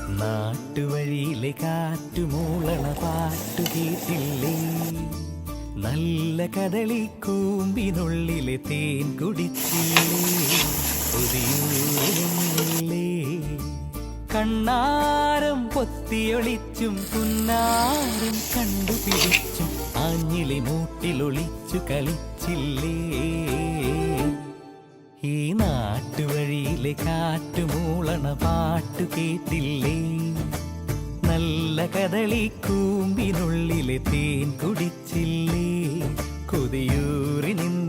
നാട്ടുവഴിയിലെ കാറ്റുമൂളണ പാട്ടു കേട്ടില്ലേ? നല്ല കദളി കൂമ്പിനുള്ളിലെ തേൻ കുടിച്ചില്ലേ? പുതിയൂരില്ലേ? കണ്ണാരം പൊത്തിയൊളിച്ചും പുന്നാരം കണ്ടുപിടിച്ചും ആഞ്ഞിലി മൂട്ടിലൊളിച്ചു കളിച്ചില്ലേ? ഈ നാട്ടുവഴിയിലെ കാറ്റുമൂളണ പാട്ടു കേട്ടില്ലേ? നല്ല കദളി കൂമ്പിനുള്ളിലെ തേൻ കുടിച്ചില്ലേ? കൊതിയൂറി നിന്ന്